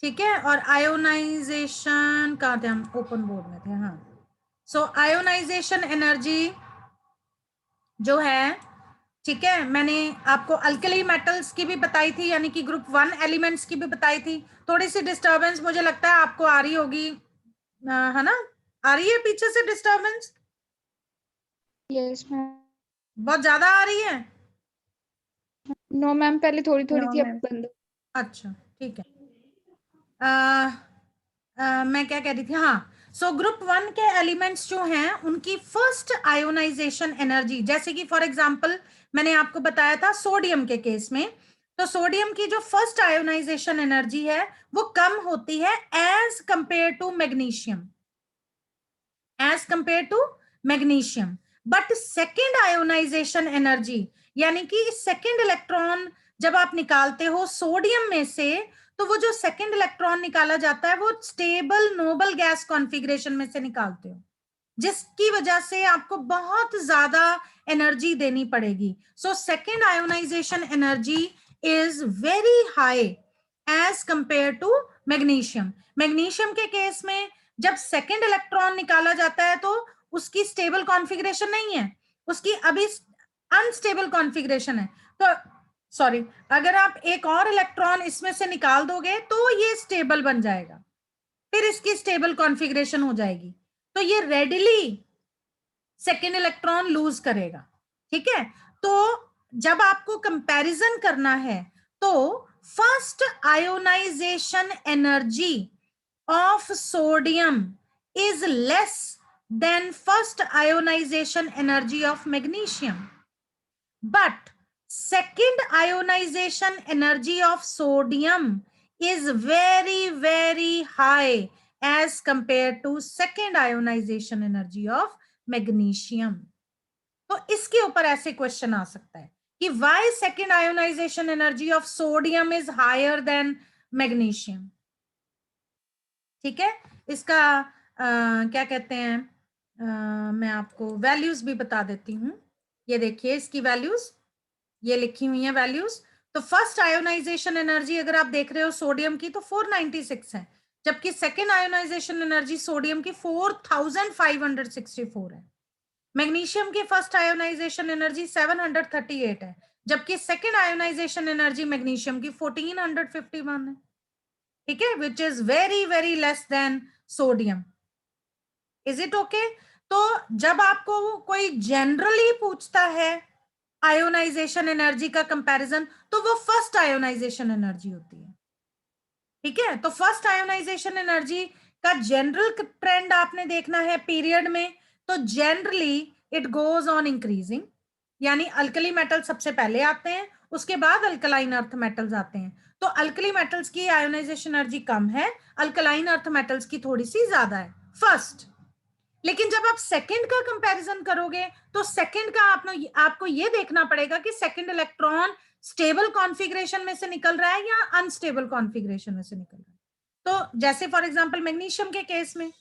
ठीक है, और आयोनाइजेशन कहाँ थे हम, ओपन बोर्ड में थे, हाँ। सो आयोनाइजेशन एनर्जी जो है, ठीक है, मैंने आपको अल्कली मेटल्स की भी बताई थी, यानी कि ग्रुप 1 एलिमेंट्स की भी बताई थी। थोड़ी सी डिस्टरबेंस मुझे लगता है आपको आ रही होगी, है ना, आ रही है पीछे से डिस्टरबेंस? Yes ma'am. बहुत ज्यादा आ रही है? नो मैम, पहले थोड़ी थोड़ी नो थी, अब मैम, बंद। अच्छा ठीक है। मैं क्या कह रही थी, हाँ। सो ग्रुप 1 के एलिमेंट्स जो हैं उनकी फर्स्ट आयोनाइजेशन एनर्जी, जैसे कि फॉर एग्जांपल मैंने आपको बताया था सोडियम के केस में, तो सोडियम की जो फर्स्ट आयोनाइजेशन एनर्जी है वो कम होती है as compare to magnesium, as compare to magnesium. But second ionization energy, यानी कि सेकेंड इलेक्ट्रॉन जब आप निकालते हो सोडियम में से, तो वो जो सेकेंड इलेक्ट्रॉन निकाला जाता है वो स्टेबल नोबल गैस कॉन्फ़िगरेशन में से निकालते हो, जिसकी वजह से आपको बहुत ज्यादा एनर्जी देनी पड़ेगी। So second ionization energy is very high as compare to magnesium. Magnesium के केस में जब सेकेंड इलेक्ट्रॉन निकाला जाता है तो उसकी स्टेबल कॉन्फ़िगरेशन नहीं है, उसकी अभी अनस्टेबल कॉन्फ़िगरेशन है। तो सॉरी, अगर आप एक और इलेक्ट्रॉन इसमें से निकाल दोगे तो ये स्टेबल बन जाएगा, फिर इसकी स्टेबल कॉन्फ़िगरेशन हो जाएगी, तो ये रेडिली सेकेंड इलेक्ट्रॉन लूज करेगा। ठीक है, तो जब आपको कंपैरिजन करना है तो first ionization energy of sodium is less than first ionization energy of magnesium, but second ionization energy of sodium is very very high as compared to second ionization energy of magnesium। तो इसके ऊपर ऐसे question आ सकता है कि why second ionization energy of sodium is higher than magnesium। ठीक है, इसका क्या कहते हैं, मैं आपको वैल्यूज भी बता देती हूँ। ये देखिए इसकी वैल्यूज ये लिखी हुई है वैल्यूज। तो फर्स्ट आयोनाइजेशन एनर्जी अगर आप देख रहे हो सोडियम की तो 496 है, जबकि सेकेंड आयोनाइजेशन एनर्जी सोडियम की 4564 है। मैग्नीशियम की फर्स्ट आयोनाइजेशन एनर्जी 738 है, जबकि सेकेंड आयोनाइजेशन एनर्जी मैग्नीशियम की 1451 है। ठीक है, which is very very less than sodium. Is it okay? तो जब आपको कोई जनरली पूछता है आयोनाइजेशन एनर्जी का कंपैरिजन, तो वो फर्स्ट आयोनाइजेशन एनर्जी होती है। ठीक है, तो फर्स्ट आयोनाइजेशन एनर्जी का जनरल ट्रेंड आपने देखना है पीरियड में, तो generally it goes on increasing, यानी अल्कली मेटल सबसे पहले आते हैं, उसके बाद अल्कलाइन अर्थ मेटल्स आते हैं। तो अल्कली मेटल्स की आयोनाइजेशन एनर्जी कम है, अल्कलाइन अर्थ मेटल्स की थोड़ी सी ज्यादा है फर्स्ट। लेकिन जब आप सेकंड का कंपैरिजन करोगे तो सेकंड का आपको ये देखना पड़ेगा कि सेकंड इलेक्ट्रॉन स्टेबल कॉन्फ़िगरेशन में से निकल रहा है या अनस्टेबल कॉन्फ़िगरेशन में से निकल रहा है। तो जैसे फॉर एग्जांपल मैग्नीशियम के केस में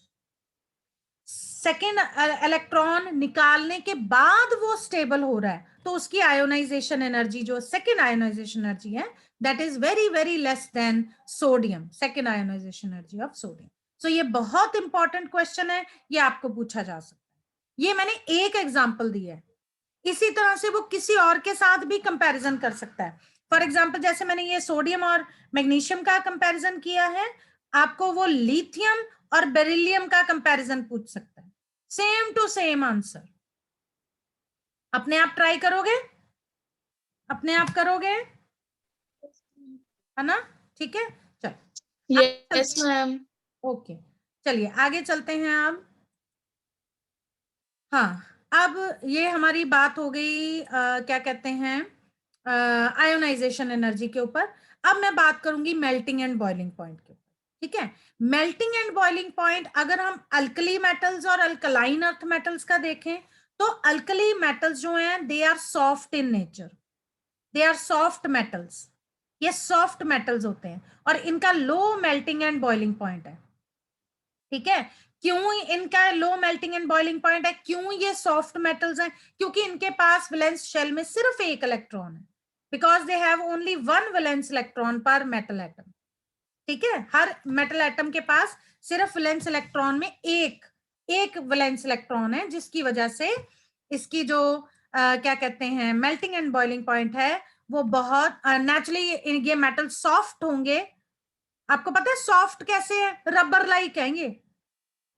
सेकेंड इलेक्ट्रॉन निकालने के बाद वो स्टेबल हो रहा है, तो उसकी आयोनाइजेशन एनर्जी जो सेकेंड आयोनाइजेशन एनर्जी है that is very very less than sodium, second ionization energy of sodium. So ये बहुत इंपॉर्टेंट क्वेश्चन है, ये आपको पूछा जा सकता है। ये मैंने एक एग्जाम्पल दिया है, इसी तरह से वो किसी और के साथ भी कंपैरिजन कर सकता है। फॉर एग्जाम्पल जैसे मैंने ये सोडियम और मैग्नीशियम का कंपैरिजन किया है, आपको वो लिथियम और बेरिलियम का कंपैरिजन पूछ सकता है, सेम टू सेम आंसर। अपने आप ट्राई करोगे, अपने आप करोगे, है ना? ठीक है, चल यस मैम। ओके, चलिए आगे चलते हैं अब। हाँ, अब ये हमारी बात हो गई क्या कहते हैं आयोनाइजेशन एनर्जी के ऊपर। अब मैं बात करूंगी मेल्टिंग एंड बॉइलिंग पॉइंट के ऊपर। ठीक है, मेल्टिंग एंड बॉइलिंग पॉइंट अगर हम अल्कली मेटल्स और अल्कलाइन अर्थ मेटल्स का देखें तो अल्कली मेटल्स जो हैं they are soft in nature, they are soft metals, ये सॉफ्ट मेटल्स होते हैं और इनका low melting and boiling point है। ठीक है, क्यों इनका low melting and boiling point है, क्यों ये सॉफ्ट मेटल्स हैं? क्योंकि इनके पास वैलेंस शेल में सिर्फ एक इलेक्ट्रॉन है, because they have only one valence electron पर मेटल एटम। ठीक है, हर मेटल एटम के पास सिर्फ वैलेंस इलेक्ट्रॉन में एक वैलेंस इलेक्ट्रॉन है, जिसकी वजह से इसकी जो क्या कहते हैं मेल्टिंग एंड बॉइलिंग पॉइंट है वो बहुत नेचुरली ये मेटल सॉफ्ट होंगे। आपको पता है सॉफ्ट कैसे है, रबर लाइक है।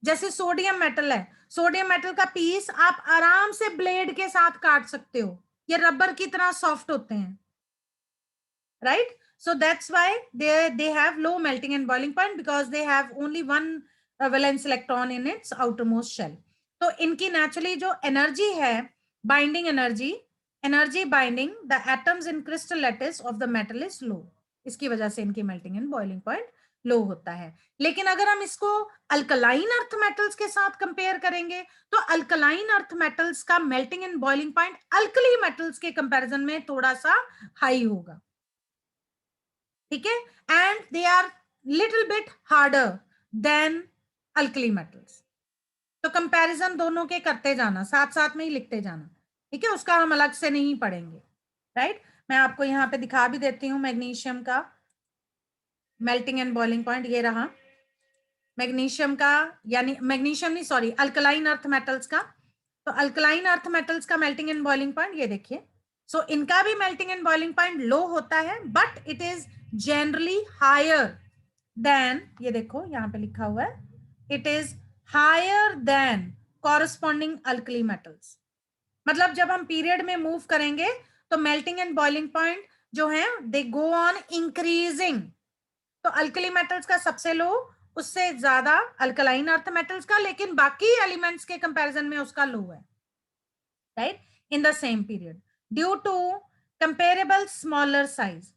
जैसे सोडियम मेटल है, सोडियम मेटल का पीस आप आराम से ब्लेड के साथ काट सकते हो, ये रबर की तरह सॉफ्ट होते हैं, right? So that's why they have low melting and boiling point because they have only one valence electron in its outermost shell. तो इनकी नेचुरली जो एनर्जी है, binding energy binding the atoms in crystal lattice of the metal is low, इसकी वजह से इनकी melting and boiling point low होता है। लेकिन अगर हम इसको अल्कलाइन अर्थ मेटल्स के साथ कंपेयर करेंगे तो अल्कलाइन अर्थ मेटल्स का melting and boiling point alkali metals के कंपैरिजन में थोड़ा सा हाई होगा, ठीक है, and they are little bit harder than alkali metals. तो कंपैरिजन दोनों के करते जाना, साथ साथ में ही लिखते जाना, ठीक है, उसका हम अलग से नहीं पढ़ेंगे, राइट? मैं आपको यहाँ पे दिखा भी देती हूँ मैग्नीशियम का मेल्टिंग एंड बॉइलिंग पॉइंट, ये रहा मैग्नीशियम का, यानी मैग्नीशियम नहीं सॉरी अल्कलाइन अर्थ मेटल्स का। तो अल्कलाइन अर्थ मेटल्स का मेल्टिंग एंड बॉइलिंग पॉइंट ये देखिए, सो इनका भी melting and boiling point low होता है, but it is generally higher than, ये देखो यहाँ पे लिखा हुआ है, it is higher than corresponding alkali metals. मतलब जब हम पीरियड में मूव करेंगे तो मेल्टिंग एंड बॉइलिंग पॉइंट जो है दे गो ऑन इंक्रीजिंग। तो अल्कली मेटल्स का सबसे लो, उससे ज्यादा अल्कलाइन अर्थ मेटल्स का, लेकिन बाकी एलिमेंट्स के कंपैरिजन में उसका लो है, right, in the same period due to comparable smaller size.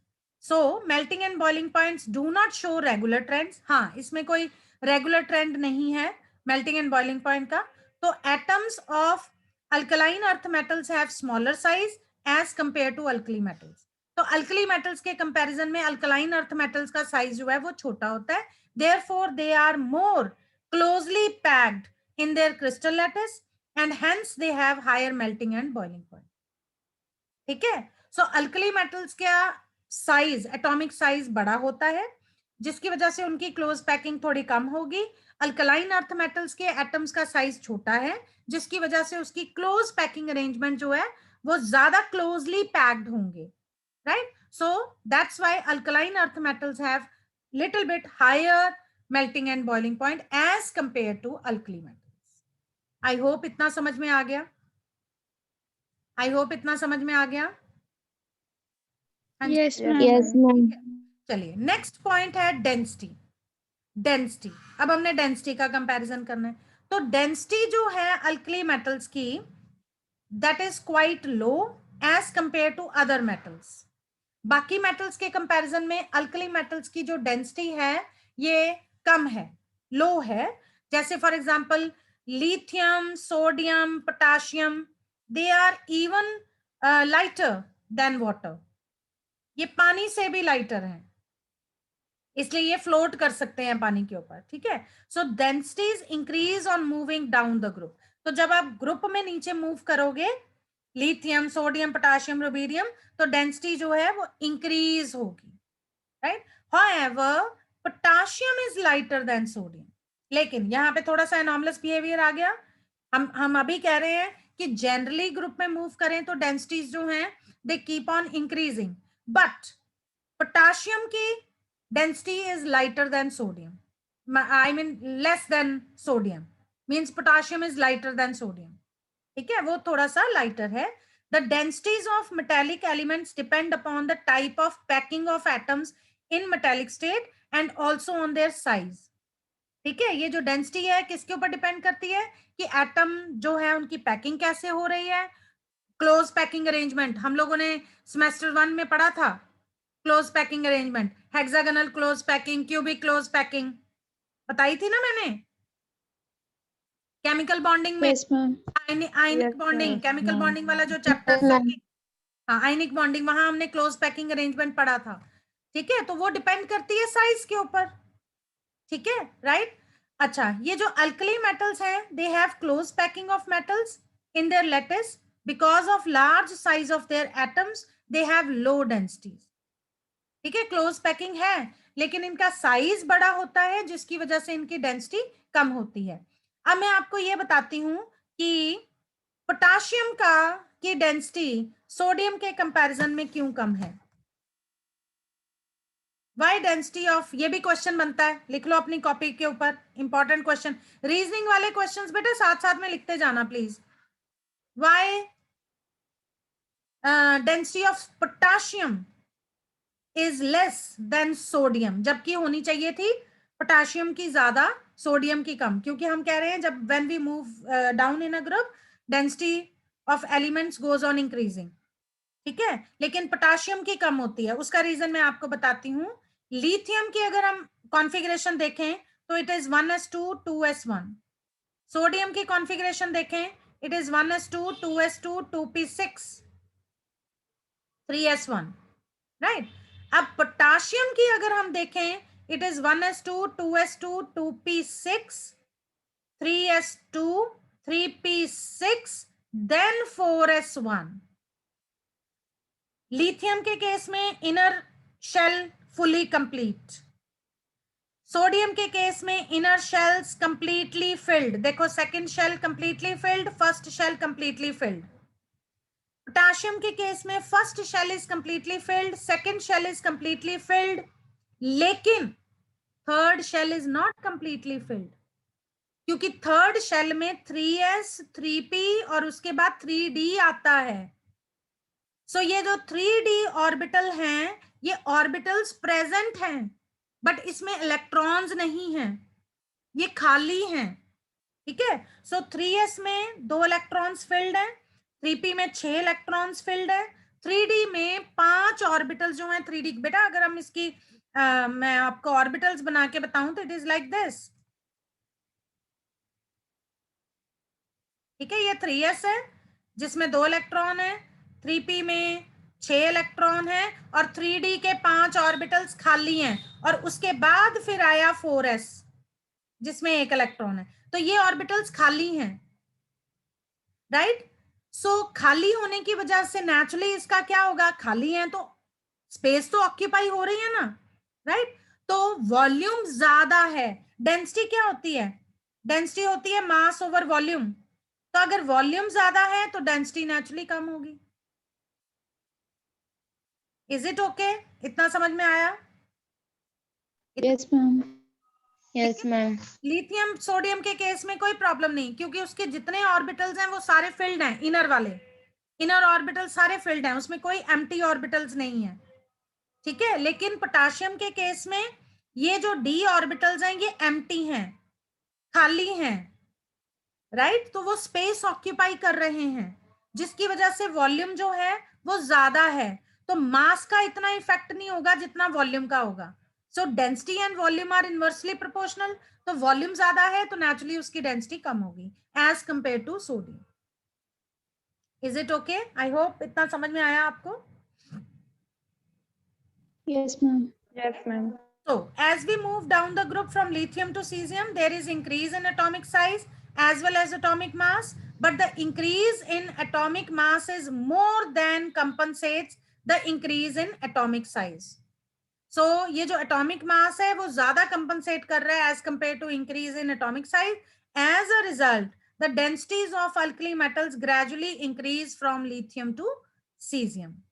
So melting and boiling points do not show regular trends. हाँ, इसमें कोई रेगुलर ट्रेंड नहीं है मेल्टिंग एंड बॉइलिंग पॉइंट का। तो atoms of alkaline earth metals have smaller size as compare to alkali metals. तो alkali metals के comparison में अल्कलाइन अर्थ मेटल्स का साइज जो है वो छोटा होता है, therefore they are more closely packed in their crystal lattice and hence they have higher melting and boiling point, ठीक है। सो अल्कली मेटल्स का साइज, एटॉमिक साइज बड़ा होता है, जिसकी वजह से उनकी क्लोज पैकिंग थोड़ी कम होगी। अल्कलाइन अर्थ मेटल्स के एटम्स का साइज छोटा है, जिसकी वजह से उसकी क्लोज पैकिंग अरेंजमेंट जो है वो ज्यादा क्लोजली पैक्ड होंगे, right? So that's why alkaline earth metals have little bit higher melting and boiling point as compare to alkali metals. I hope इतना समझ में आ गया, आई होप इतना समझ में आ गया। Yes, ma'am. Yes, ma'am. चलिए नेक्स्ट पॉइंट है डेंसिटी। डेंसिटी, अब हमने डेंसिटी का कंपैरिजन करना है। तो डेंसिटी जो है अल्कली मेटल्स की that is quite low as compare to other metals. बाकी मेटल्स के कंपैरिजन में अल्कली मेटल्स की जो डेंसिटी है ये कम है, लो है। जैसे for example lithium, sodium, potassium, they are even lighter than water, ये पानी से भी लाइटर हैं, इसलिए ये फ्लोट कर सकते हैं पानी के ऊपर, ठीक है। So densities increase on moving down the group. तो जब आप ग्रुप में नीचे मूव करोगे, लिथियम, सोडियम, पोटाशियम, रुबीडियम, तो डेंसिटी जो है वो इंक्रीज होगी, right. However potassium is lighter than sodium. लेकिन यहाँ पे थोड़ा सा एनॉमलस बिहेवियर आ गया। हम अभी कह रहे हैं कि जनरली ग्रुप में मूव करें तो डेंसिटीज जो हैं they keep on increasing, but potassium की density is lighter than sodium. I mean less than sodium means potassium is lighter than sodium, ठीक है, वो थोड़ा सा lighter है। The densities of metallic elements depend upon the type of packing of atoms in metallic state and also on their size, ठीक है। ये जो डेंसिटी है किसके ऊपर डिपेंड करती है कि एटम जो है उनकी पैकिंग कैसे हो रही है। क्लोज पैकिंग अरेंजमेंट हम लोगों ने सेमेस्टर 1 में पढ़ा था, close packing arrangement, hexagonal close packing, cubic close packing बताई थी ना मैंने। केमिकल बॉन्डिंग में Yes, ma'am. Ionic bonding, chemical bonding वाला जो चैप्टर था, हाँ आयनिक बॉन्डिंग, वहां हमने क्लोज पैकिंग अरेंजमेंट पढ़ा था, ठीक है। तो वो डिपेंड करती है साइज के ऊपर, ठीक है, राइट। अच्छा, ये जो अल्कली मेटल्स हैं they have close packing of metals in their lattice because of large size of their atoms, they have low densities, ठीक है, क्लोज पैकिंग है लेकिन इनका साइज बड़ा होता है जिसकी वजह से इनकी डेंसिटी कम होती है। अब मैं आपको ये बताती हूं कि पोटाशियम की डेंसिटी सोडियम के कंपैरिजन में क्यों कम है। वाई डेंसिटी ऑफ, ये भी क्वेश्चन बनता है, लिख लो अपनी कॉपी के ऊपर, इंपॉर्टेंट क्वेश्चन, रीजनिंग वाले क्वेश्चंस बेटा साथ साथ में लिखते जाना please. Why density of potassium is less than sodium, जबकि होनी चाहिए थी पोटाशियम की ज्यादा सोडियम की कम, क्योंकि हम कह रहे हैं जब when we move down in a group density of elements goes on increasing, ठीक है, लेकिन पोटाशियम की कम होती है। उसका रीजन मैं आपको बताती हूँ। लिथियम की अगर हम कॉन्फ़िगरेशन देखें तो it is 1s2 2s1। Sodium की कॉन्फ़िगरेशन देखें it is 1s2 2s2 2p6 3s1, right. अब पोटाशियम की अगर हम देखें it is 1s2 2s2 2p6 3s2 3p6 then 4s1। Lithium के केस में inner shell fully complete, sodium के केस में इनर शेल्स कंप्लीटली फिल्ड, देखो second shell completely filled, first shell completely filled. Potassium के केस में first shell is completely filled, second shell is completely filled, लेकिन third shell is not completely filled, क्योंकि third shell में 3s 3p और उसके बाद 3d आता है। सो ये जो 3d ऑर्बिटल हैं ये ऑर्बिटल्स प्रेजेंट हैं, बट इसमें इलेक्ट्रॉन्स नहीं हैं, ये खाली हैं, ठीक है। सो 3s में 2 इलेक्ट्रॉन्स फिल्ड है, 3p में 6 इलेक्ट्रॉन्स फिल्ड है, 3d में 5 ऑर्बिटल्स जो हैं 3d, बेटा अगर हम इसकी मैं आपको ऑर्बिटल्स बना के बताऊं तो इट इज लाइक दिस, ठीक है। ये 3s है जिसमें 2 इलेक्ट्रॉन है, 3p में 6 इलेक्ट्रॉन है और 3d के 5 ऑर्बिटल्स खाली हैं, और उसके बाद फिर आया 4s जिसमें 1 इलेक्ट्रॉन है, तो ये ऑर्बिटल्स खाली हैं, राइट। सो खाली होने की वजह से नेचुरली इसका क्या होगा, खाली है तो स्पेस तो ऑक्यूपाई हो रही है ना, राइट। तो वॉल्यूम ज्यादा है, डेंसिटी क्या होती है, डेंसिटी होती है मास ओवर वॉल्यूम, तो अगर वॉल्यूम ज्यादा है तो डेंसिटी नेचुरली कम होगी। इज इट ओके, इतना समझ में आया? Yes ma'am, yes ma'am. Lithium sodium के केस में कोई प्रॉब्लम नहीं, क्योंकि उसके जितने ऑर्बिटल्स हैं वो सारे फिल्ड हैं, इनर वाले, इनर ऑर्बिटल सारे फिल्ड हैं, उसमें कोई एम्प्टी ऑर्बिटल्स नहीं है, ठीक है। लेकिन पोटाशियम के केस में ये जो डी ऑर्बिटल्स हैं ये एम्प्टी हैं, खाली हैं, राइट। तो वो स्पेस ऑक्यूपाई कर रहे हैं जिसकी वजह से वॉल्यूम जो है वो ज्यादा है, तो मास का इतना इफेक्ट नहीं होगा जितना वॉल्यूम का होगा। So density and volume are inversely proportional, तो वॉल्यूम ज्यादा है तो नेचुरली उसकी डेंसिटी कम होगी as compare to sodium. Is it okay? I hope इतना समझ में आया आपको। Yes ma'am, yes ma'am. So, as we move down the group from lithium to cesium, there is increase in atomic size as well as atomic mass, but the increase in atomic mass is more than compensates the increase in atomic size. So, ये जो atomic mass है वो ज्यादा compensate कर रहा है as compared to increase in atomic size. As a result, the densities of alkali metals gradually increase from lithium to cesium.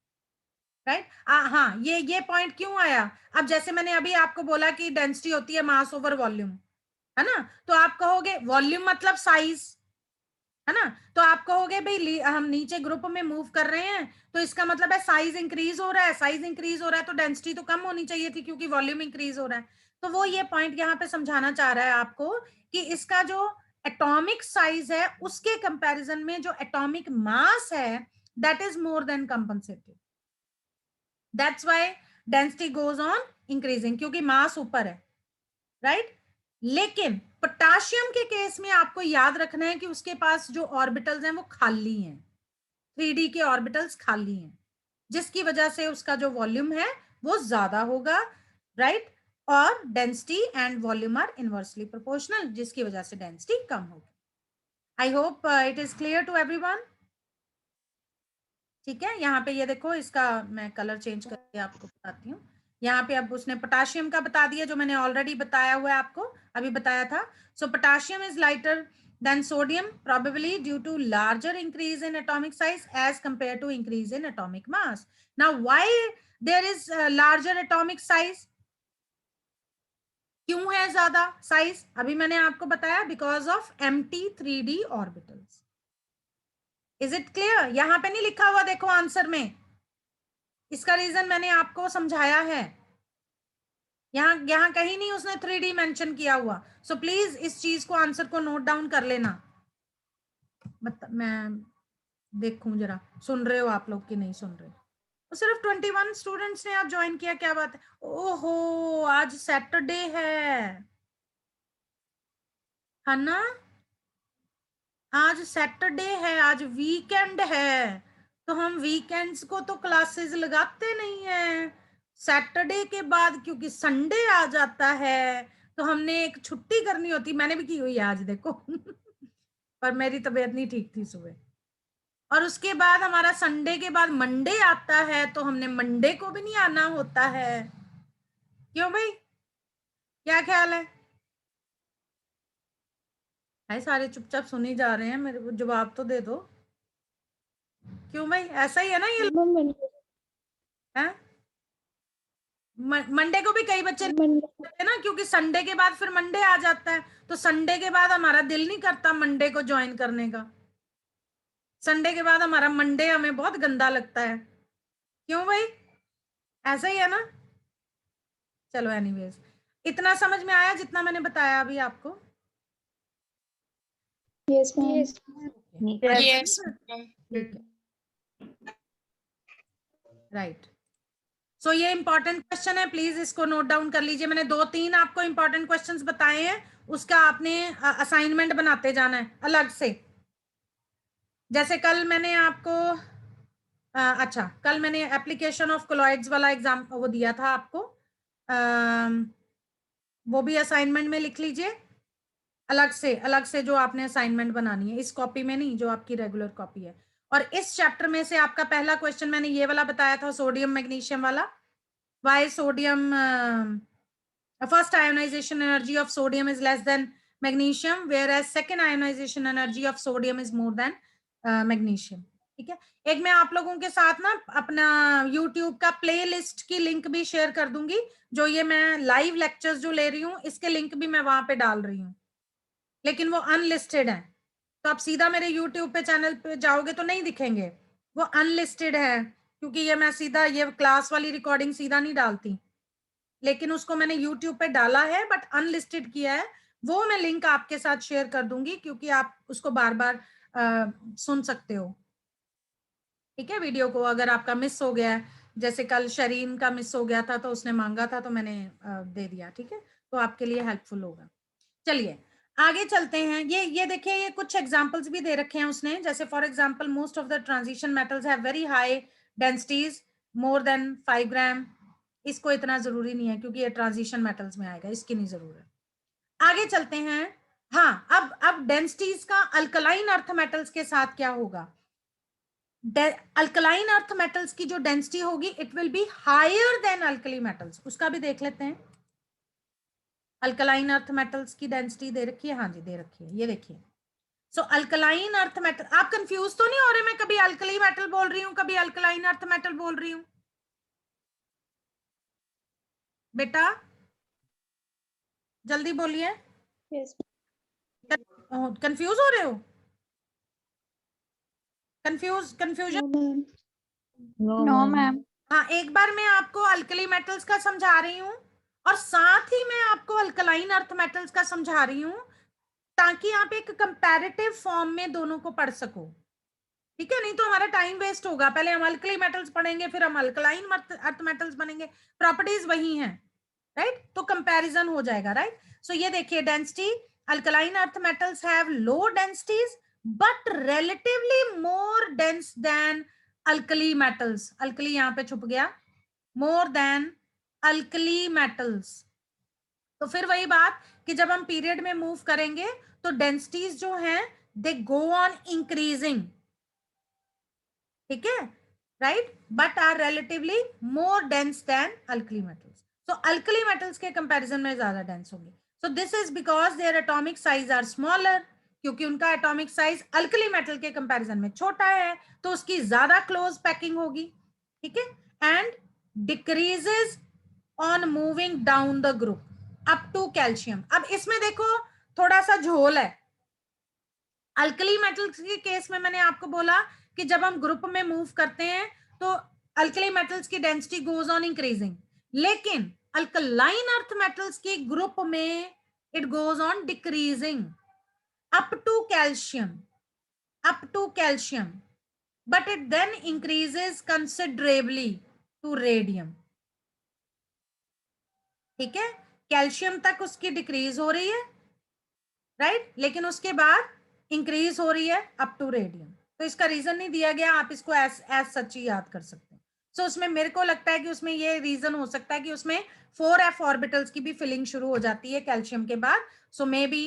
Right हाँ, ये पॉइंट क्यों आया, अब जैसे मैंने अभी आपको बोला कि डेंसिटी होती है मास ओवर वॉल्यूम, है ना, तो आप कहोगे वॉल्यूम मतलब साइज, है ना, तो आप कहोगे भाई हम नीचे ग्रुप में मूव कर रहे हैं तो इसका मतलब है साइज इंक्रीज हो रहा है, साइज इंक्रीज हो रहा है तो डेंसिटी तो कम होनी चाहिए थी क्योंकि वॉल्यूम इंक्रीज हो रहा है। तो वो ये पॉइंट यहाँ पे समझाना चाह रहा है आपको कि इसका जो एटॉमिक साइज है उसके कंपैरिजन में जो एटॉमिक मास है that is more than compensated, that's why density goes on increasing, क्योंकि मास ऊपर है, राइट। लेकिन पोटाशियम के केस में आपको याद रखना है कि उसके पास जो ऑर्बिटल्स हैं वो खाली हैं, 3d के ऑर्बिटल्स खाली हैं, जिसकी वजह से उसका जो वॉल्यूम है वो ज्यादा होगा, राइट। और density and volume are inversely proportional, जिसकी वजह से डेंसिटी कम होगी। I hope it is clear to everyone, ठीक है। यहाँ पे ये देखो, इसका मैं कलर चेंज करके आपको बताती हूँ। यहाँ पे अब उसने पोटाशियम का बता दिया, जो मैंने ऑलरेडी बताया हुआ है आपको, अभी बताया था. So potassium is lighter than sodium, probably due to larger increase in atomic size as compared to increase in atomic mass. Now, why there is larger atomic size? क्यों है ज्यादा साइज? अभी मैंने आपको बताया, because of mt3d orbitals. Is it clear? यहां पे नहीं लिखा हुआ, देखो आंसर में, इसका रीजन मैंने आपको समझाया है. यहां कहीं नहीं उसने 3D मेंशन किया हुआ. सो प्लीज इस चीज को, आंसर को नोट डाउन कर लेना. मैं देखूं जरा, सुन रहे हो आप लोग कि नहीं सुन रहे? तो सिर्फ 21 स्टूडेंट्स ने आज ज्वाइन किया, क्या बात है? ओहो, आज सैटरडे है ना? आज सैटरडे है, आज वीकेंड है. तो हम वीकेंड्स को तो क्लासेस लगाते नहीं है. सैटरडे के बाद क्योंकि संडे आ जाता है, तो हमने एक छुट्टी करनी होती. मैंने भी की हुई है आज, देखो. पर मेरी तबीयत नहीं ठीक थी सुबह. और उसके बाद हमारा संडे के बाद मंडे आता है, तो हमने मंडे को भी नहीं आना होता है. क्यों भाई, क्या ख्याल है? भाई सारे चुपचाप सुनी जा रहे हैं, मेरे को जवाब तो दे दो. क्यों भाई, ऐसा ही है ना ये? है मंडे को भी कई बच्चे है ना, क्योंकि संडे के बाद फिर मंडे आ जाता है, तो संडे के बाद हमारा दिल नहीं करता मंडे को ज्वाइन करने का. संडे के बाद हमारा मंडे हमें बहुत गंदा लगता है. क्यों भाई, ऐसा ही है ना? चलो एनीवेज, इतना समझ में आया जितना मैंने बताया अभी आपको? Yes, ma'am. Yes. राइट. सो ये इंपॉर्टेंट क्वेश्चन है, प्लीज इसको नोट डाउन कर लीजिए. मैंने 2-3 आपको इंपॉर्टेंट क्वेश्चंस बताए हैं, उसका आपने असाइनमेंट बनाते जाना है अलग से. जैसे कल मैंने आपको अच्छा, कल मैंने एप्लीकेशन ऑफ कोलॉइड्स वाला एग्जाम वो दिया था आपको, वो भी असाइनमेंट में लिख लीजिए अलग से जो आपने असाइनमेंट बनानी है, इस कॉपी में नहीं, जो आपकी रेगुलर कॉपी है. और इस चैप्टर में से आपका पहला क्वेश्चन मैंने ये वाला बताया था, सोडियम मैग्नीशियम वाला. Why sodium first ionization energy of sodium is less than magnesium, whereas second ionization energy of sodium is more than magnesium. ठीक है. एक मैं आप लोगों के साथ ना अपना YouTube का प्लेलिस्ट की लिंक भी शेयर कर दूंगी. जो ये मैं लाइव लेक्चर्स जो ले रही हूँ, इसके लिंक भी मैं वहां पे डाल रही हूँ, लेकिन वो अनलिस्टेड है. तो आप सीधा मेरे YouTube पे चैनल पे जाओगे तो नहीं दिखेंगे, वो अनलिस्टेड है, क्योंकि ये मैं सीधा ये क्लास वाली रिकॉर्डिंग सीधा नहीं डालती, लेकिन उसको मैंने YouTube पे डाला है, बट अनलिस्टेड किया है. वो मैं लिंक आपके साथ शेयर कर दूंगी, क्योंकि आप उसको बार बार सुन सकते हो. ठीक है. वीडियो को अगर आपका मिस हो गया है, जैसे कल शरीन का मिस हो गया था, तो उसने मांगा था तो मैंने दे दिया. ठीक है, तो आपके लिए हेल्पफुल होगा. चलिए आगे चलते हैं. ये देखिए, ये कुछ एग्जांपल्स भी दे रखे हैं उसने. जैसे for example, most of the transition metals have very high densities, more than 5 ग्राम. इसको इतना जरूरी नहीं है, क्योंकि ये ट्रांजिशन मेटल्स में आएगा, इसकी नहीं जरूरत. आगे चलते हैं. हाँ, अब डेंसिटीज का अल्कलाइन अर्थ मेटल्स के साथ क्या होगा? अल्कलाइन अर्थ मेटल्स की जो डेंसिटी होगी, it will be higher than alkali metals. उसका भी देख लेते हैं. अल्कलाइन अर्थ मेटल्स की डेंसिटी दे रखी है. हाँ जी, दे रखी है, ये देखिए. सो अल्कलाइन अर्थ मेटल, आप कंफ्यूज तो नहीं हो रहे? मैं कभी अल्कली मेटल बोल रही हूँ, कभी अल्कलाइन अर्थ मेटल बोल रही हूँ. बेटा जल्दी बोलिए. Yes. कंफ्यूज हो रहे हो? कंफ्यूजन? No, ma'am. हाँ, एक बार मैं आपको अल्कली मेटल्स का समझा रही हूँ, और साथ ही मैं आपको अल्कलाइन अर्थ मेटल्स का समझा रही हूँ, ताकि आप एक कंपैरेटिव फॉर्म में दोनों को पढ़ सको. ठीक है, नहीं तो हमारा टाइम वेस्ट होगा. पहले हम अल्कली मेटल्स पढ़ेंगे, फिर हम अल्कलाइन अर्थ मेटल्स बनेंगे. प्रॉपर्टीज वही हैं, राइट? तो कंपैरिजन हो जाएगा, राइट? सो ये देखिए, density, alkaline earth metals have low densities but relatively more dense than alkali metals. Alkali यहां पे छुप गया. More than alkali metals. तो फिर वही बात कि जब हम पीरियड में मूव करेंगे, तो डेंसिटीज जो हैं, दे गो ऑन इंक्रीजिंग. ठीक है, right? But are relatively more dense than alkali metals. So alkali metals के कंपैरिजन में ज्यादा डेंस होंगे. So this is because their atomic size are smaller, क्योंकि उनका एटॉमिक साइज अल्कली मेटल के कंपैरिजन में छोटा है, तो उसकी ज्यादा क्लोज पैकिंग होगी. ठीक है. And decreases on moving down the group up to calcium. अब इसमें देखो थोड़ा सा झोल है. अल्कली मेटल्स के केस में मैंने आपको बोला कि जब हम ग्रुप में मूव करते हैं तो अल्कली मेटल्स की डेंसिटी गोज ऑन इंक्रीजिंग, लेकिन अल्कलाइन अर्थ मेटल्स के ग्रुप में it goes on decreasing up to calcium, up to calcium, but it then increases considerably to radium. ठीक है. कैल्शियम तक उसकी डिक्रीज हो रही है, राइट, लेकिन उसके बाद इंक्रीज हो रही है अप टू रेडियम. तो इसका रीजन नहीं दिया गया, आप इसको एज सच ही याद कर सकते हैं. सो उसमें मेरे को लगता है कि उसमें ये रीजन हो सकता है कि उसमें 4f ऑर्बिटल्स की भी फिलिंग शुरू हो जाती है कैल्शियम के बाद. सो मे बी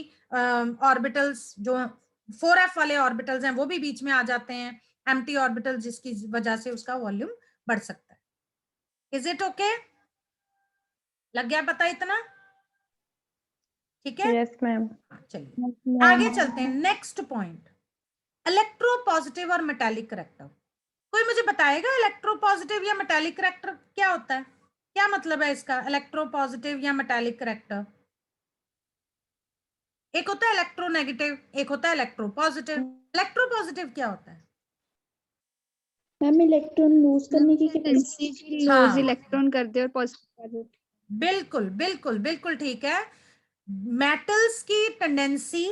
ऑर्बिटल्स जो 4f वाले ऑर्बिटल्स हैं वो भी बीच में आ जाते हैं, एम्प्टी ऑर्बिटल्स, जिसकी वजह से उसका वॉल्यूम बढ़ सकता है. Is it okay? लग गया पता इतना? ठीक है. Yes ma'am. चलिए आगे चलते हैं. नेक्स्ट पॉइंट, इलेक्ट्रो पॉजिटिव और मेटालिक करेक्टर. कोई मुझे बताएगा इलेक्ट्रो पॉजिटिव या मेटालिक करेक्टर क्या होता है? क्या मतलब है इसका, इलेक्ट्रो पॉजिटिव या मेटालिक करेक्टर? एक होता है इलेक्ट्रोनेगेटिव, एक होता है इलेक्ट्रो पॉजिटिव. इलेक्ट्रो पॉजिटिव क्या होता है? मैम इलेक्ट्रॉन लूज करने की कैपेसिटी. हाँ, इलेक्ट्रॉन कर दे और पॉजिटिव. बिल्कुल बिल्कुल बिल्कुल ठीक है. मेटल्स की टेंडेंसी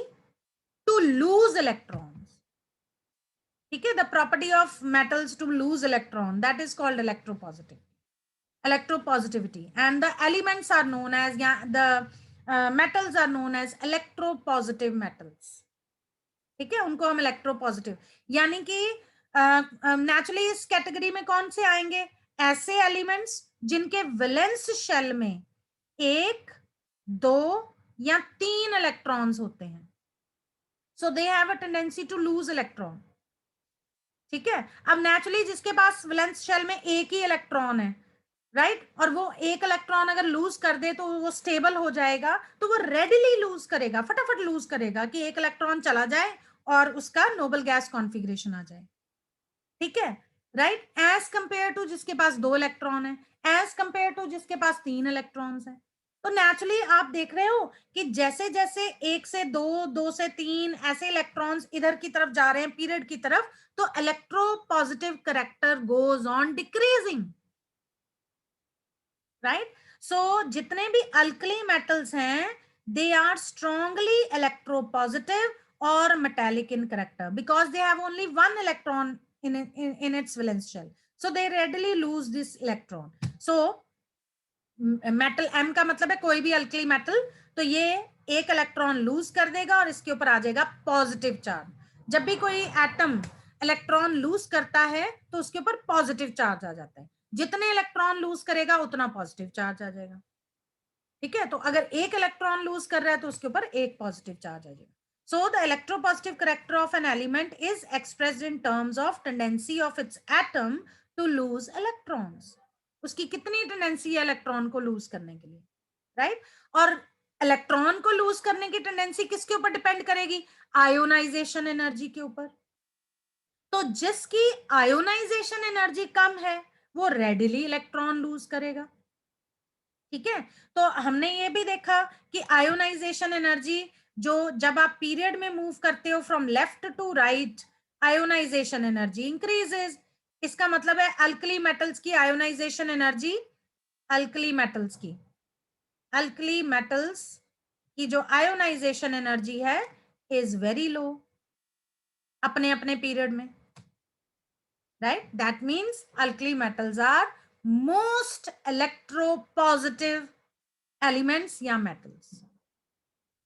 टू लूज इलेक्ट्रॉन्स. ठीक है. The property of metals to lose electron, that is called electropositive, electropositivity, and the elements are known as, the metals are known as electropositive metals. ठीक है. उनको हम इलेक्ट्रोपॉजिटिव, यानी कि naturally इस category में कौन से आएंगे? ऐसे एलिमेंट्स जिनके वैलेंस शेल में 1, 2 या 3 इलेक्ट्रॉन्स होते हैं. So they have a tendency to lose electron. ठीक है. अब नेचुरली जिसके पास वैलेंस शेल में एक ही इलेक्ट्रॉन है, राइट, और वो एक इलेक्ट्रॉन अगर लूज कर दे तो वो स्टेबल हो जाएगा, तो वो रेडिली लूज करेगा, फटाफट लूज करेगा कि एक इलेक्ट्रॉन चला जाए और उसका नोबल गैस कॉन्फ़िगरेशन आ जाए. ठीक है, राइट. एज कंपेयर टू जिसके पास 2 इलेक्ट्रॉन है, एज कंपेयर टू जिसके पास 3 इलेक्ट्रॉन्स है. तो नेचुरली आप देख रहे हो कि जैसे जैसे 1 से 2, 2 से 3 ऐसे इलेक्ट्रॉन्स इधर की तरफ जा रहे हैं पीरियड की तरफ, तो electropositive character goes on decreasing, right. So जितने भी अल्कली मेटल्स हैं, दे आर स्ट्रांगली इलेक्ट्रोपॉजिटिव और metallic in character because they have only 1 electron in its valence shell, so they readily lose this electron. So metal M का मतलब है कोई भी alkali metal, तो ये एक इलेक्ट्रॉन लूज कर देगा और इसके ऊपर आ जाएगा पॉजिटिव चार्ज. जब भी कोई एटम इलेक्ट्रॉन लूज करता है तो उसके ऊपर पॉजिटिव चार्ज आ जाता है. जितने इलेक्ट्रॉन लूज करेगा उतना पॉजिटिव चार्ज आ जाएगा. ठीक है. तो अगर एक इलेक्ट्रॉन लूज कर रहा है तो उसके ऊपर एक पॉजिटिव चार्ज आ जाएगा. So the electropositive character of an element is expressed in terms of tendency of its atom to lose electrons. उसकी कितनी टेंडेंसी है इलेक्ट्रॉन को लूज करने के लिए, राइट. और इलेक्ट्रॉन को लूज करने की टेंडेंसी किसके ऊपर डिपेंड करेगी? आयोनाइजेशन एनर्जी के ऊपर. तो जिसकी आयोनाइजेशन एनर्जी कम है वो रेडिली इलेक्ट्रॉन लूज करेगा. ठीक है. तो हमने ये भी देखा कि आयोनाइजेशन एनर्जी, जो जब आप पीरियड में मूव करते हो from left to right, ionisation energy increases. इसका मतलब है अल्कली मेटल्स की आयोनाइजेशन एनर्जी, अल्कली मेटल्स की जो आयोनाइजेशन एनर्जी है इज वेरी लो अपने अपने पीरियड में, right. That means alkali metals are most electropositive elements या metals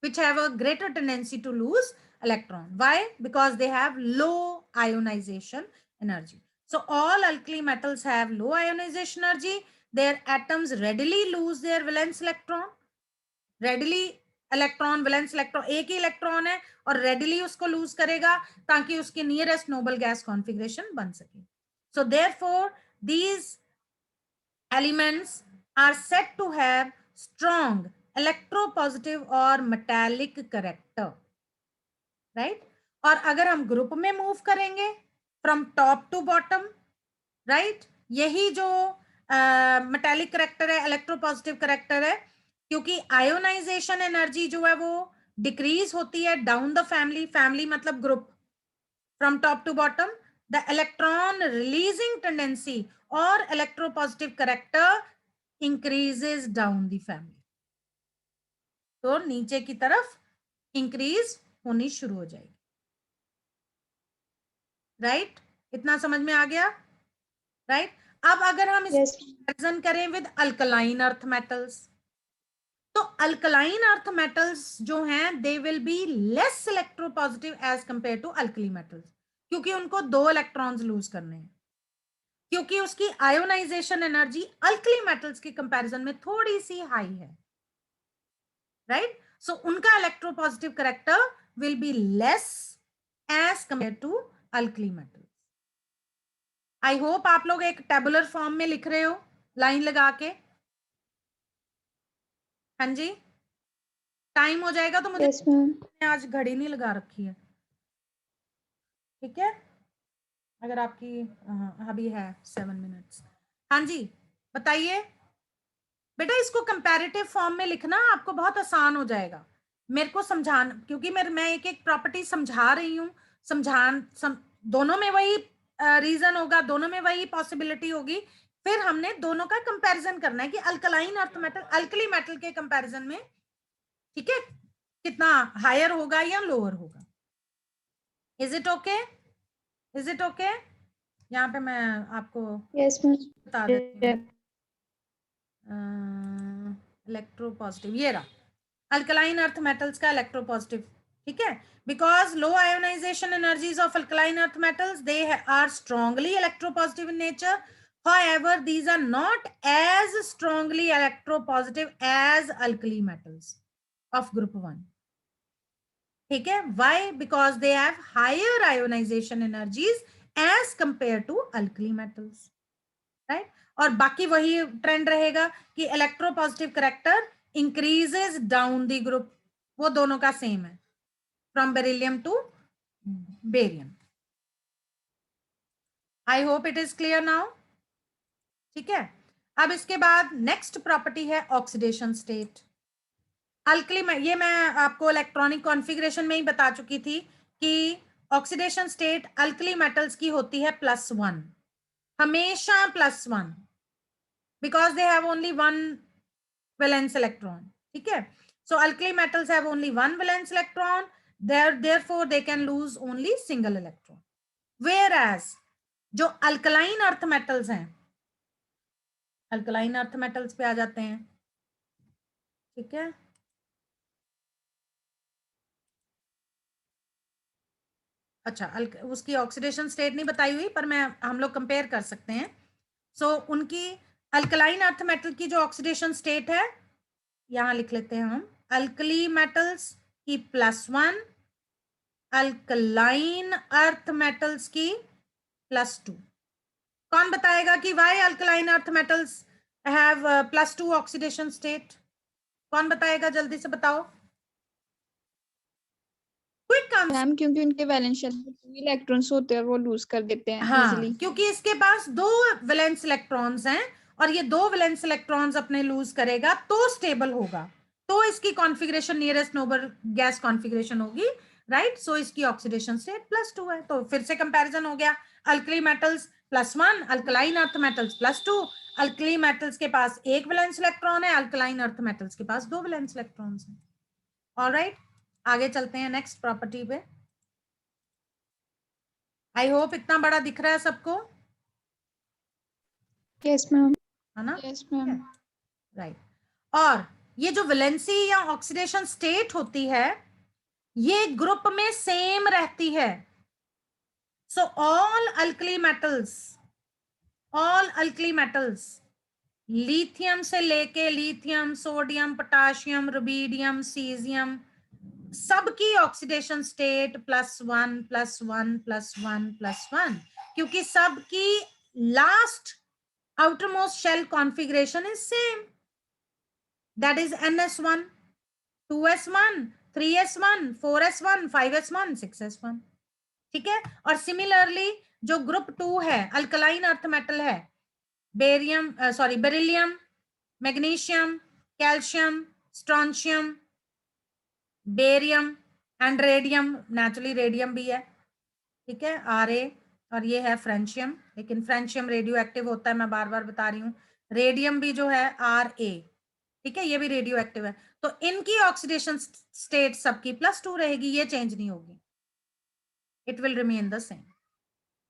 which have a greater tendency to lose electron. Why? Because they have low ionization energy. So all alkali metals have low ionization energy. Their atoms readily lose their valence electron. Readily electron, valence electron एक ही electron है और readily उसको loose करेगा ताकि उसके nearest noble gas configuration बन सके. So therefore these elements are said to have strong electropositive और metallic character, right? और अगर हम ग्रुप में मूव करेंगे from top to bottom, right, यही जो मेटालिक करेक्टर है, इलेक्ट्रोपॉजिटिव करेक्टर है, क्योंकि आयोनाइजेशन एनर्जी जो है वो डिक्रीज होती है डाउन द फैमिली, फैमिली मतलब group, from top to bottom, the electron releasing tendency और electropositive character increases down the family, तो नीचे की तरफ इंक्रीज होनी शुरू हो जाएगी, राइट? इतना समझ में आ गया, राइट? अब अगर हम Yes. कंपैरिजन करें विद अल्कलाइन अर्थ मेटल्स, तो अल्कलाइन अर्थ मेटल्स जो हैं they will be less electropositive as compare to alkali metals, क्योंकि उनको 2 इलेक्ट्रॉन्स लूज करने हैं, क्योंकि उसकी आयोनाइजेशन एनर्जी अल्कली मेटल्स के कंपैरिजन में थोड़ी सी हाई है, राइट? सो उनका electropositive character will be less as compare to alkali metals. I hope आप लोग एक टेबुलर फॉर्म में लिख रहे हो लाइन लगा के। हाँ जी, टाइम हो जाएगा तो मुझे Yes, ma'am. आज घड़ी नहीं लगा रखी है, ठीक है? अगर आपकी अभी है 7 मिनट्स। हाँ जी बताइए बेटा, इसको कंपैरेटिव फॉर्म में लिखना आपको बहुत आसान हो जाएगा, मेरे को समझाना, क्योंकि मैं एक एक प्रॉपर्टी समझा रही हूँ, दोनों में वही रीजन होगा, दोनों में वही पॉसिबिलिटी होगी, फिर हमने दोनों का कंपैरिजन करना है कि alkaline earth metal alkali metal के कंपैरिजन में, ठीक है, कितना हायर होगा या लोअर होगा। Is it okay? Is it okay? यहाँ पे मैं आपको Yes, ma'am. बता देती हूँ, इलेक्ट्रोपॉजिटिव ये रहा, अल्कलाइन अर्थ मेटल्स का इलेक्ट्रोपॉजिटिव, ठीक है, because low ionisation energies of alkaline earth metals they are strongly electropositive in nature, however these are not as strongly electropositive as alkali metals of group 1, ठीक है? why? because they have higher ionization energies as compared to alkali metals, right? और बाकी वही trend रहेगा कि electropositive character increases down the group, वो दोनों का सेम है, from beryllium to barium. I hope it is clear now, ठीक है? अब इसके बाद नेक्स्ट प्रॉपर्टी है ऑक्सीडेशन स्टेट। अल्कली में ये मैं आपको इलेक्ट्रॉनिक कॉन्फ़िगरेशन में ही बता चुकी थी कि ऑक्सीडेशन स्टेट अल्कली मेटल्स की होती है +1, हमेशा +1, because they have only one valence electron, ठीक है? So alkali metals have only one valence electron, therefore they can lose only single electron, whereas जो अल्कलाइन अर्थ मेटल्स हैं, अल्कलाइन अर्थ मेटल्स पे आ जाते हैं, ठीक है? अच्छा, उसकी ऑक्सीडेशन स्टेट नहीं बताई हुई, पर हम लोग कंपेयर कर सकते हैं। सो उनकी अल्कलाइन अर्थ मेटल की जो ऑक्सीडेशन स्टेट है, यहां लिख लेते हैं हम, अल्कली मेटल्स की +1, अल्कलाइन अर्थ मेटल्स की +2। कौन बताएगा कि why alkaline earth metals have +2 oxidation state? कौन बताएगा, जल्दी से बताओ, क्विक आंसर। मैम क्योंकि उनके वैलेंस शेल में 2 इलेक्ट्रॉन्स होते हैं और वो लूज कर देते हैं हाँ, इजीली। क्योंकि इसके पास 2 वैलेंस इलेक्ट्रॉन्स हैं और ये 2 वैलेंस इलेक्ट्रॉन्स अपने लूज करेगा तो स्टेबल होगा, तो इसकी configuration nearest noble gas configuration होगी, राइट? सो इसकी ऑक्सीडेशन स्टेट +2 है, तो फिर से कंपैरिजन हो गया, alkali metals +1, alkaline earth metals +2, alkali metals के पास 1 वैलेंस इलेक्ट्रॉन है, अल्कलाइन अर्थ मेटल्स के पास 2 वैलेंस इलेक्ट्रॉन्स हैं। ऑलराइट, आगे चलते हैं नेक्स्ट प्रॉपर्टी पे। आई होप इतना बड़ा दिख रहा है सबको, यस मैम। है ना? Yes ma'am. राइट, और ये जो वैलेंसी या ऑक्सीडेशन स्टेट होती है ये ग्रुप में सेम रहती है। So all alkali metals lithium से लेके lithium, sodium, potassium, rubidium, caesium, सबकी ऑक्सीडेशन स्टेट +1 +1 +1 +1, क्योंकि सबकी last outermost shell configuration is same, that is ns1, 2s1, 3s1, 4s1, 5s1, 6s1, ठीक है। और सिमिलरली जो ग्रुप 2 है, अल्कलाइन अर्थ मेटल है, barium beryllium, magnesium, calcium, strontium, barium and radium, naturally radium भी है, ठीक है, Ra, और ये है फ्रेंशियम, लेकिन फ्रेंशियम रेडियो एक्टिव होता है, मैं बार बार बता रही हूँ। रेडियम भी जो है Ra, ठीक है, ये भी रेडियो एक्टिव है। तो इनकी ऑक्सीडेशन स्टेट सबकी +2 रहेगी, ये चेंज नहीं होगी, it will remain the same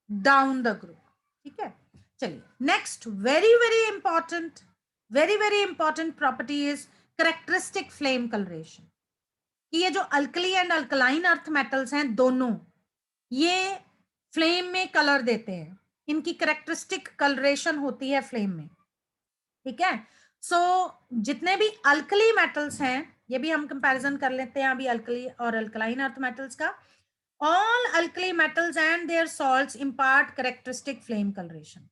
down the group, ठीक है। चलिए next, very very important property is characteristic flame colouration, कि ये जो alkali and alkaline earth metals हैं दोनों, ये फ्लेम में कलर देते हैं, इनकी करेक्टरिस्टिक कलरेशन होती है फ्लेम में, ठीक है। सो जितने भी अल्कली मेटल्स हैं, ये भी हम कंपैरिजन कर लेते हैं अभी अल्कली और अल्कलाइन अर्थ मेटल्स का। All alkali metals and their salts impart characteristic flame coloration,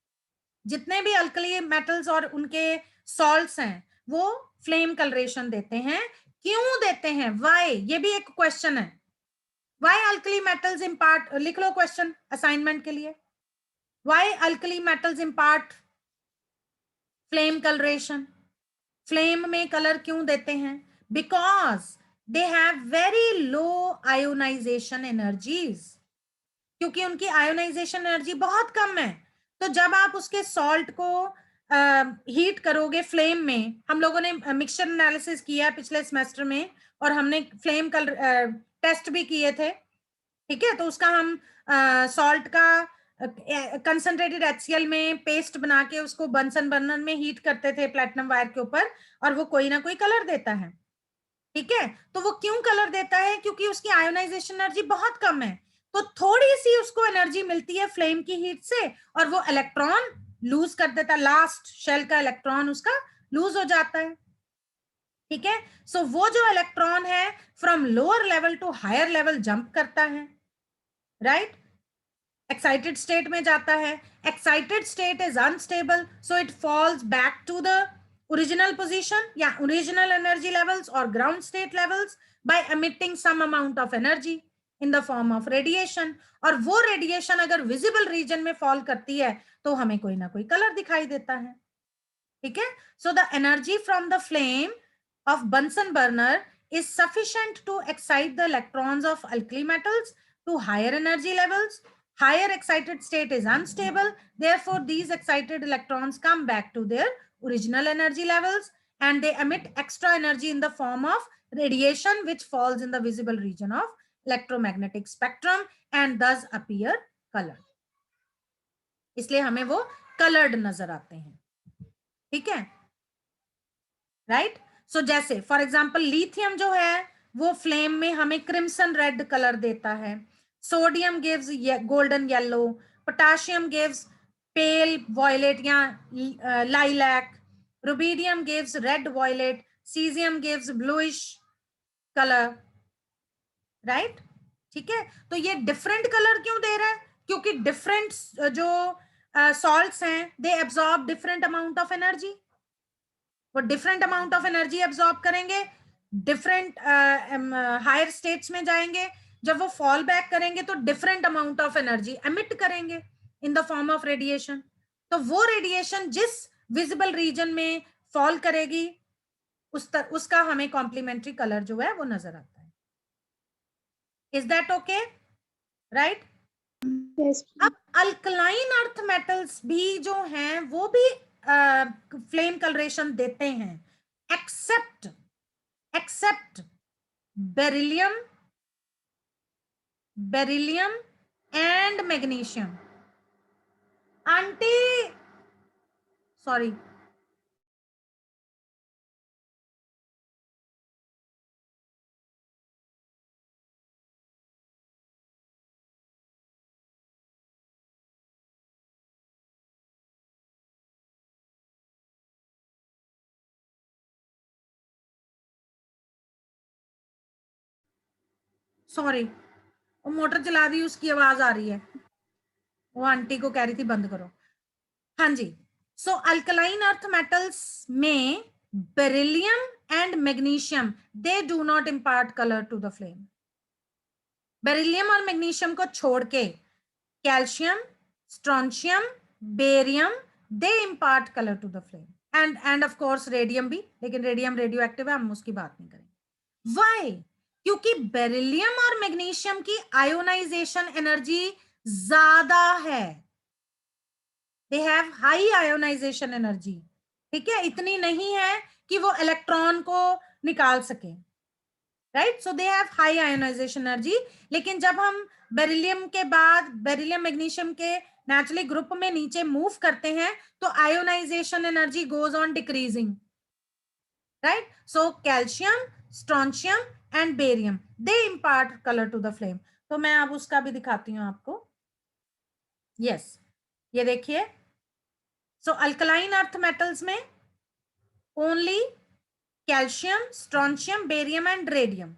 जितने भी अल्कली मेटल्स और उनके सॉल्ट्स हैं वो फ्लेम कलरेशन देते हैं। क्यों देते हैं, वाई, ये भी एक क्वेश्चन है। वाई अल्कली मेटल्स इम्पार्ट, लिख लो क्वेश्चन असाइनमेंट के लिए, why alkali metals impart flame coloration, flame में कलर क्यों देते हैं, because they have very low ionisation energies, क्योंकि उनकी आयोनाइजेशन एनर्जी बहुत कम है। तो जब आप उसके सॉल्ट को हीट करोगे फ्लेम में, हम लोगों ने मिक्सचर एनालिसिस किया है पिछले सेमेस्टर में, और हमने फ्लेम कलर टेस्ट भी किए थे, ठीक है। तो उसका हम सॉल्ट का कंसंट्रेटेड HCl में पेस्ट बना के उसको बंसन बर्नर में हीट करते थे प्लेटिनम वायर के ऊपर, और वो कोई ना कोई कलर देता है, ठीक है। तो वो क्यों कलर देता है, क्योंकि उसकी आयोनाइजेशन एनर्जी बहुत कम है, तो थोड़ी सी उसको एनर्जी मिलती है फ्लेम की हीट से, और वो इलेक्ट्रॉन लूज कर देता है, लास्ट शेल का इलेक्ट्रॉन उसका लूज हो जाता है, ठीक है। सो वो जो इलेक्ट्रॉन है from lower level to higher level jump करता है, राइट, एक्साइटेड स्टेट में जाता है। Excited state is unstable, so it falls back to the original position या ओरिजिनल एनर्जी लेवल्स और ground state levels by emitting some amount of energy in the form of radiation, और वो radiation अगर visible region में fall करती है तो हमें कोई ना कोई कलर दिखाई देता है, ठीक है। So the energy from the flame of Bunsen burner is sufficient to excite the electrons of alkali metals to higher energy levels. Higher excited state is unstable, therefore these excited electrons come back to their original energy levels and they emit extra energy in the form of radiation which falls in the visible region of electromagnetic spectrum and thus appear colored. इसलिए हमें वो colored नजर आते हैं, ठीक है, right. सो जैसे for example lithium जो है वो फ्लेम में हमें क्रिम्सन रेड कलर देता है, sodium gives golden yellow, potassium gives pale violet या lilac, rubidium gives red violet, caesium gives bluish colour, right, ठीक है। तो ये डिफरेंट कलर क्यों दे रहा है, क्योंकि डिफरेंट जो सॉल्ट्स हैं they absorb different amount of energy, वो different amount of energy absorb करेंगे, डिफरेंट हायर स्टेट्स में जाएंगे, जब वो फॉल बैक करेंगे तो different amount of energy emit करेंगे in the form of radiation. तो वो रेडिएशन जिस विजिबल रीजन में फॉल करेगी उसका हमें कॉम्प्लीमेंट्री कलर जो है वो नजर आता है। Is that okay, right. Yes. अब अल्कलाइन अर्थ मेटल्स भी जो हैं वो भी फ्लेम कलरेशन देते हैं, except beryllium and magnesium. Aunty sorry, sorry, वो मोटर चला रही है उसकी आवाज आ रही है, वो आंटी को कह रही थी बंद करो। हाँ जी, सो अल्कलाइन अर्थ मेटल्स में beryllium and magnesium they do not impart colour to the flame. Beryllium और मैग्नीशियम को छोड़ के calcium, strontium, barium they impart colour to the flame and of course radium भी, लेकिन रेडियम रेडियो एक्टिव है, हम उसकी बात नहीं करेंगे। व्हाई? क्योंकि बेरिलियम और मैग्नीशियम की आयोनाइजेशन एनर्जी ज्यादा है, they have high ionisation energy. ठीक है, इतनी नहीं है कि वो इलेक्ट्रॉन को निकाल सके, right? So they have high ionisation energy. लेकिन जब हम बेरिलियम के बाद बेरिलियम मैग्नीशियम के नेचुरली ग्रुप में नीचे मूव करते हैं तो ionisation energy goes on decreasing, right? So calcium, strontium and barium they impart colour to the flame. तो मैं अब उसका भी दिखाती हूं आपको। यस, ये देखिए। सो अल्कलाइन अर्थ मेटल्स में only calcium, strontium, barium and radium,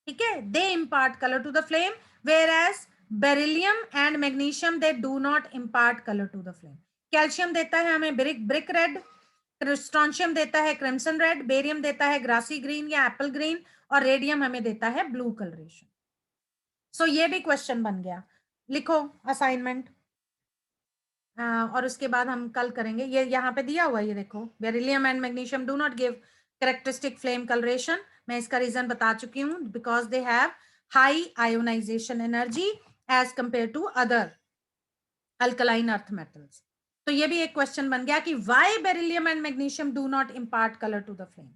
ठीक है, they impart colour to the flame, whereas beryllium and magnesium they do not impart colour to the flame. Calcium देता है हमें brick red, strontium देता है crimson red, barium देता है grassy green या एप्पल ग्रीन, और रेडियम हमें देता है ब्लू कलरेशन। सो ये भी क्वेश्चन बन गया, लिखो असाइनमेंट। और उसके बाद हम कल करेंगे। ये यहाँ पे दिया हुआ, ये देखो, beryllium and magnesium do not give characteristic flame coloration. मैं इसका रीजन बता चुकी हूँ, because they have high ionisation energy as compare to other alkaline earth metals. तो ये भी एक क्वेश्चन बन गया कि why beryllium and magnesium do not impart colour to the flame.